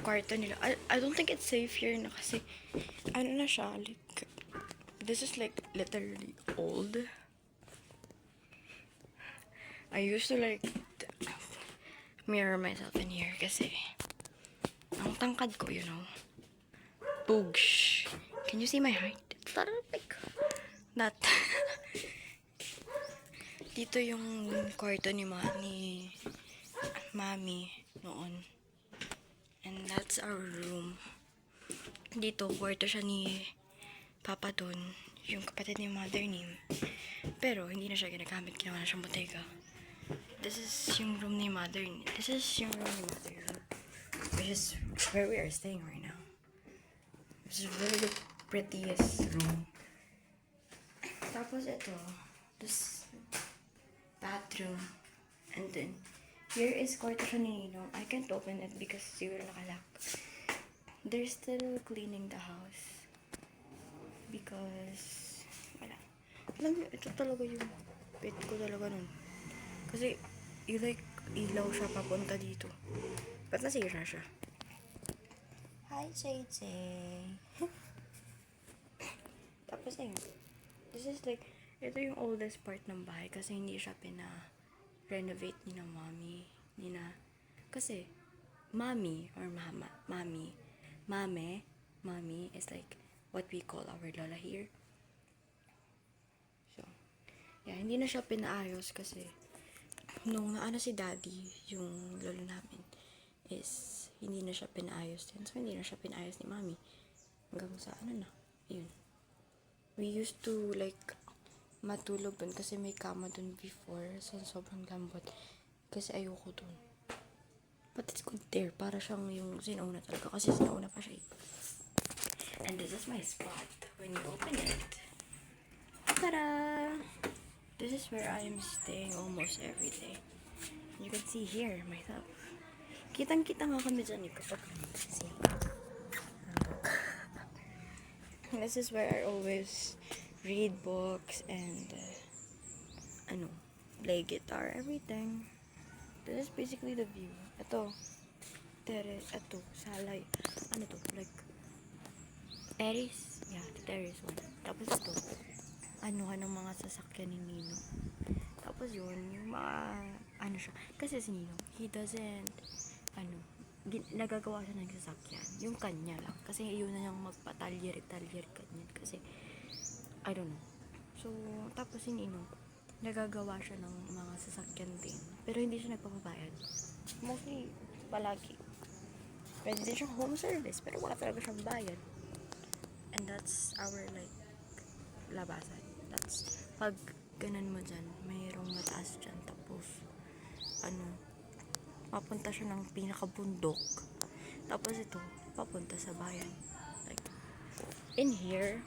kwarto nila. I don't think it's safe here na kasi, na siya, like, this is like literally old. I used to like mirror myself in here kasi ang tangkad ko, you know. Boogs. Can you see my height? It's not like that. Dito yung kwarto ni Mami noon. And that's our room. Dito, kwarto siya ni Papa doon. Yung kapatid ni Mother ni. Pero, hindi na siya ginagamit. Ginawa na siyang botega. This is yung room ni Mother. This is yung room ni Mother. Which is where we are staying right now. This is really the prettiest room. Tapos ito, this bathroom. And then, here is kwarto siya ni Ninong. I can't open it because siguro nakalock. They're still cleaning the house. Because, wala. Alam mo, ito talaga yung bed ko talaga nun. Kasi, ilaw siya papunta dito. Ba't nasira siya? Hi, JJ. Tapos ayun. This is like, ito yung oldest part ng bahay kasi hindi siya pina-renovate ni na Mommy. Kasi, Mommy or Mame is like what we call our lola here. So, yeah, hindi na siya pinaayos kasi nung naano si Daddy, yung lolo namin, is hindi na siya pinaayos din. So, hindi na siya pinaayos ni Mami. Hanggang sa yun. We used to like matulog dun kasi may kama dun before. So, sobrang lambot. Kasi ayoko dun. But it's good there. Para siyang yung sinauna talaga. Kasi sinauna pa siya. And this is my spot. When you open it, ta-da! This is where I am staying almost every day. You can see here myself. Kitang-kita nga kami dyan kapag see. This is where I always read books and play guitar, everything. This is basically the view. Ito, salay. Like, terrace. Yeah, the terrace one. Tapos ito, ng mga sasakyan ni Nino. Tapos yun, yung mga, siya. Kasi si Nino, he doesn't, nagagawa siya ng sasakyan. Yung kanya lang. Kasi yun na yung magpatalyer ganyan. Kasi, I don't know. So, tapos si Nino, nagagawa siya ng mga sasakyan din. Pero hindi siya nagpapabayad. Mostly, palagi. Pwede din siyang home service, pero wala talaga siyang bayad. And that's our, like, labasan. That's, pag ganan mo dyan, mayroong mataas dyan. Tapos, papunta siya ng pinakabundok. Tapos ito, papunta sa bayan. Like, in here,